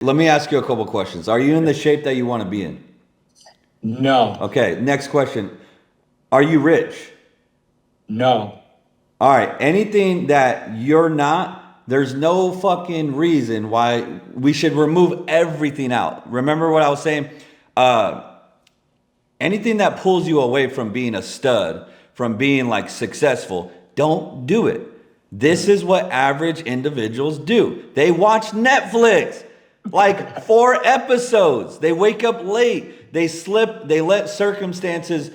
Let me ask you a couple questions. Are you in the shape that you want to be in? No, Okay, next question. Are you rich? no. All right, anything that you're not, there's no fucking reason why we should remove everything out. Remember what I was saying? Uh, Anything that pulls you away from being a stud, from being like successful, don't do it. This is what average individuals do. They watch Netflix, like 4 episodes. They wake up late. They slip. They let circumstances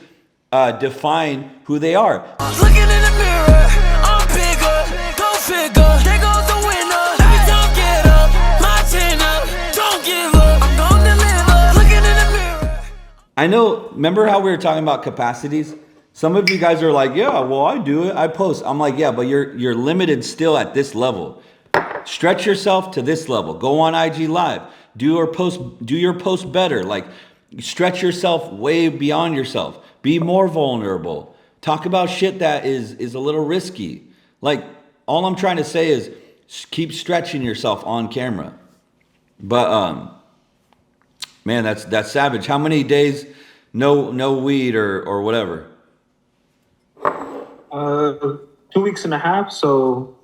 define who they are. Looking in the mirror, I'm bigger, go figure. There goes the winner. Every time get up, my chin up. Don't give up, I'm gonna deliver. Looking in the mirror. I know, remember how we were talking about capacities? Some of you guys are like, yeah, well, I do it. I post. I'm like, yeah, but you're limited still at this level. Stretch yourself to this level. Go on IG Live. Do your post better. Like stretch yourself way beyond yourself. Be more vulnerable. Talk about shit that is a little risky. Like all I'm trying to say is keep stretching yourself on camera. But man, that's savage. How many days no weed or whatever? 2 weeks and a half, so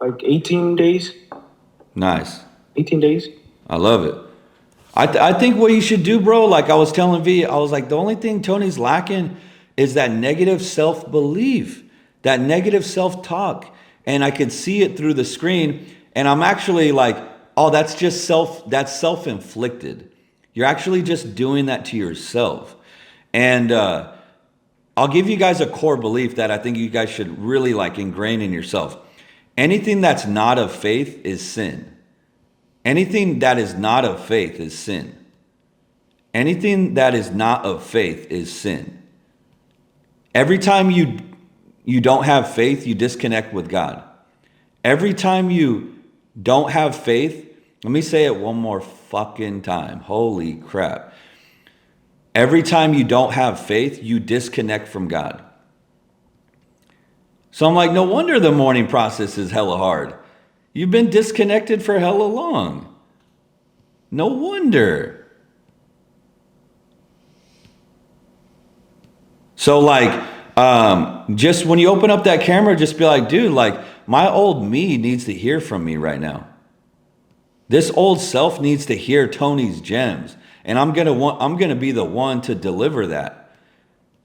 like 18 days. Nice. 18 days. I love it. I think what you should do, bro, like I was telling V, I was like, the only thing Tony's lacking is that negative self-belief, that negative self-talk. And I could see it through the screen. And I'm actually like, oh, that's self-inflicted. You're actually just doing that to yourself. And I'll give you guys a core belief that I think you guys should really like ingrain in yourself. Anything that's not of faith is sin. Anything that is not of faith is sin. Anything that is not of faith is sin. Every time you don't have faith, you disconnect with God. Every time you don't have faith, let me say it one more fucking time. Holy crap. Every time you don't have faith, you disconnect from God. So I'm like, no wonder the morning process is hella hard. You've been disconnected for hella long. No wonder. So like, just when you open up that camera, just be like, dude, like my old me needs to hear from me right now. This old self needs to hear Tony's gems. And I'm gonna be the one to deliver that.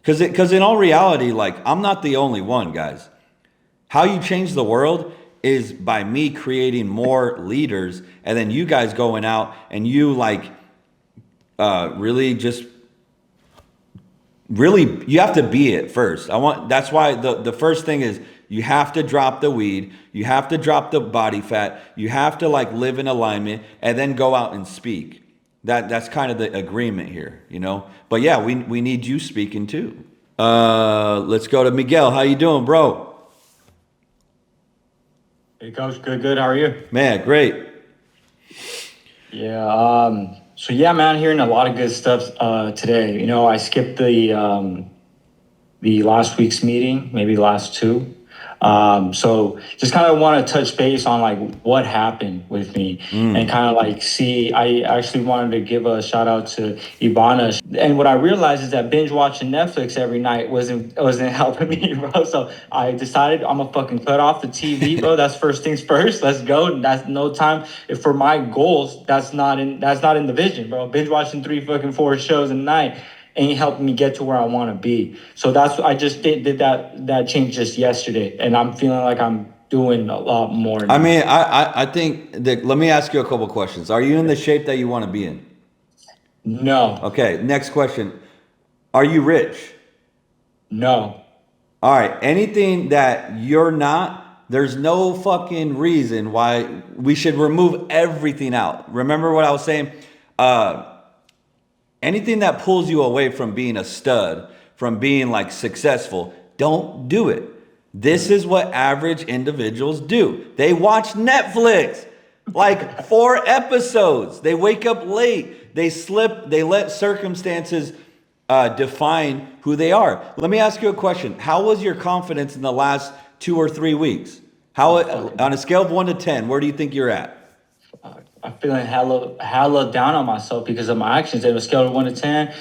Because in all reality, like I'm not the only one, guys. How you change the world is by me creating more leaders and then you guys going out and you like really you have to be it first. That's why the first thing is you have to drop the weed, you have to drop the body fat, you have to like live in alignment and then go out and speak. That's kind of the agreement here, you know? But yeah, we need you speaking too. Let's go to Miguel. How you doing, bro? Hey, Coach. Good. How are you? Man, great. Yeah. So yeah, man, hearing a lot of good stuff today. You know, I skipped the last week's meeting, maybe last two. So just kind of want to touch base on like what happened with me and kind of like see, I actually wanted to give a shout out to Ivana. And what I realized is that binge watching Netflix every night wasn't helping me, bro. So I decided I'm gonna fucking cut off the TV, bro. That's first things first. Let's go. That's no time. If for my goals, that's not in the vision, bro. Binge watching 4 shows a night ain't helping me get to where I want to be. So I just did that change just yesterday, and I'm feeling like I'm doing a lot more now. I mean, I think that, let me ask you a couple questions. Are you in the shape that you want to be in? No. Okay, next question. Are you rich? No. All right, anything that you're not, there's no fucking reason why we should remove everything out. Remember what I was saying? Anything that pulls you away from being a stud, from being like successful, don't do it. This is what average individuals do. They watch Netflix, like 4 episodes. They wake up late. They let circumstances define who they are. Let me ask you a question. How was your confidence in the last 2 or 3 weeks? How, on a scale of 1 to 10, where do you think you're at? I'm feeling hella down on myself because of my actions. It was scale of 1 to 10.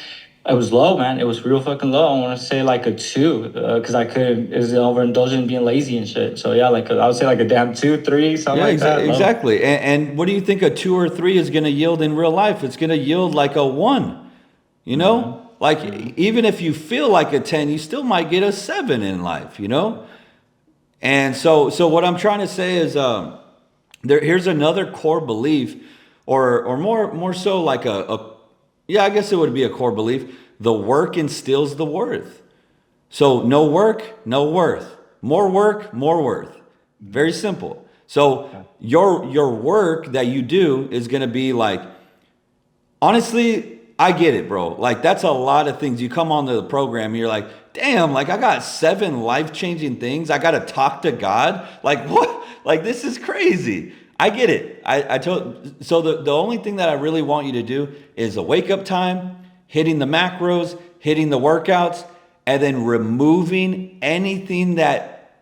It was low, man. It was real fucking low. I want to say like a 2, because I couldn't. It was overindulgent, being lazy and shit. So yeah, like I would say like a damn 2, 3, something Yeah, like that. Low. exactly. And what do you think a 2 or 3 is going to yield in real life? It's going to yield like a 1. You know, like even if you feel like a 10, you still might get a 7 in life. You know, and so what I'm trying to say is, here's another core belief, or more so like yeah, I guess it would be a core belief. The work instills the worth. So no work, no worth. More work, more worth. Very simple. So your work that you do is going to be like, honestly, I get it, bro. Like that's a lot of things. You come onto the program, you're like, damn, like I got 7 life-changing things. I got to talk to God. Like what? Like this is crazy. I get it. I told, so the only thing that I really want you to do is a wake up time, hitting the macros, hitting the workouts, and then removing anything that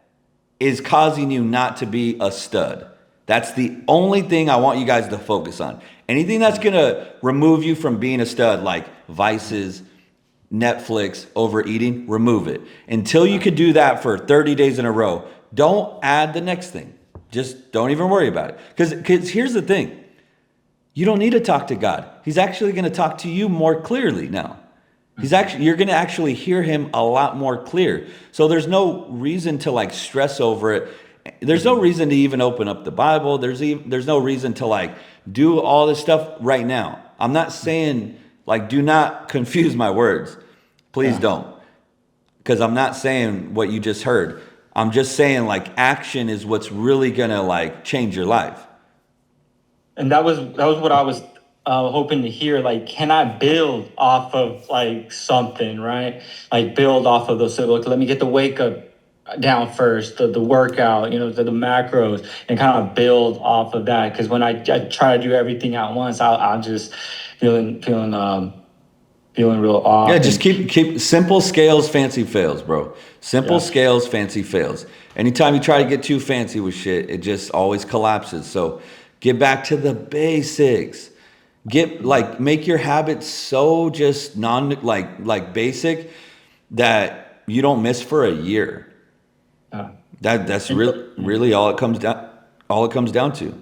is causing you not to be a stud. That's the only thing I want you guys to focus on. Anything that's going to remove you from being a stud, like vices, Netflix, overeating, remove it. Until you could do that for 30 days in a row, don't add the next thing. Just don't even worry about it. Because here's the thing. You don't need to talk to God. He's actually going to talk to you more clearly now. You're going to actually hear him a lot more clear. So there's no reason to like stress over it. There's no reason to even open up the Bible. There's no reason to like do all this stuff right now. I'm not saying like, do not confuse my words. Please don't. Because I'm not saying what you just heard. I'm just saying like action is what's really going to like change your life. And that was what I was hoping to hear. Like, can I build off of like something, right? Like build off of those. So look, let me get the wake up down first, the workout, the macros, and kind of build off of that. Because when I try to do everything at once, I'm just feeling real off. Yeah, just keep simple scales, fancy fails, bro. Simple scales, fancy fails. Anytime you try to get too fancy with shit, it just always collapses. So get back to the basics. Make your habits so just like basic that you don't miss for a year. That's really all it comes down to.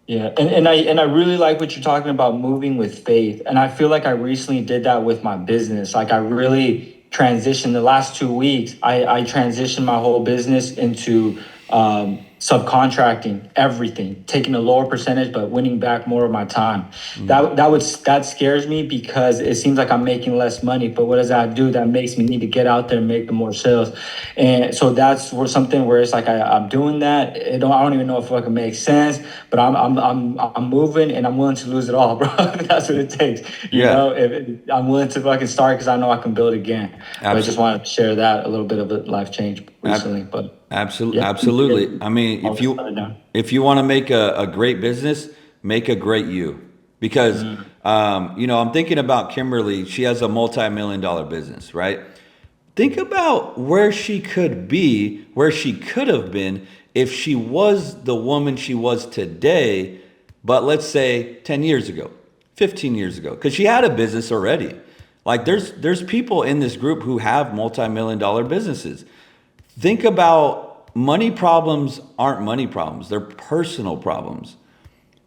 Yeah, and I really like what you're talking about, moving with faith. And I feel like I recently did that with my business. Like I really transitioned the last 2 weeks. I transitioned my whole business into subcontracting everything, taking a lower percentage but winning back more of my time. That scares me because it seems like I'm making less money. But what does that do? That makes me need to get out there and make the more sales. And so that's something where it's like I'm doing that. I don't even know if it can make sense, but I'm moving and I'm willing to lose it all, bro. That's what it takes. You know, I'm willing to fucking start because I know I can build again. But I just wanted to share that, a little bit of a life change recently. But Absolutely. I mean, if you want to make a great business, make a great you. Because I'm thinking about Kimberly. She has a multi-million-dollar business, right? Think about where she could be, where she could have been if she was the woman she was today, but let's say 10 years ago, 15 years ago, because she had a business already. Like there's people in this group who have multi-million-dollar businesses. Think about money problems aren't money problems. They're personal problems.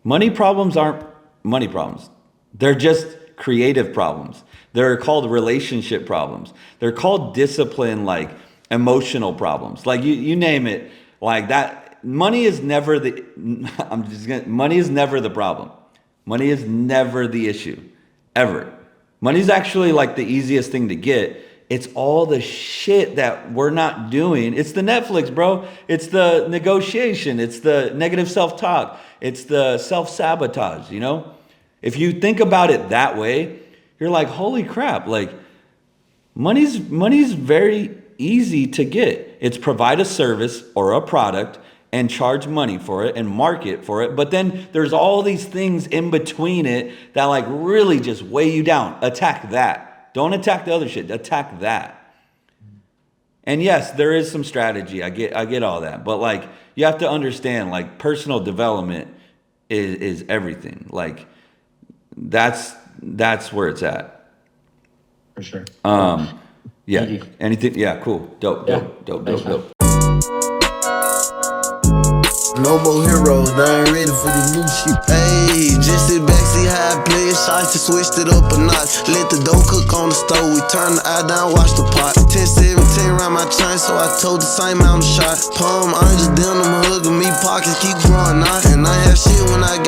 Money problems aren't money problems. They're just creative problems. They're called relationship problems. They're called discipline, like emotional problems. Like you name it, like that. Money is never money is never the problem. Money is never the issue, ever. Money is actually like the easiest thing to get. It's all the shit that we're not doing. It's the Netflix, bro. It's the negotiation. It's the negative self-talk. It's the self-sabotage, If you think about it that way, you're like, holy crap, like money's very easy to get. It's provide a service or a product and charge money for it and market for it. But then there's all these things in between it that like really just weigh you down. Attack that. Don't attack the other shit. Attack that. And yes, there is some strategy. I get all that. But like you have to understand, like personal development is everything. Like that's where it's at. For sure. Yeah. Thank you. Anything? Yeah. Cool. Dope. Yeah. Dope. Thanks, man. No more heroes, they ain't ready for the new shit. Ayy, just sit back, see how I play it. Shots, switched it up a notch. Let the dough cook on the stove. We turn the eye down, watch the pot. 10-17 round my chain, so I told the same amount of shot. Palm, orange, denim, hugging me, pockets keep growing out. And I had shit when I got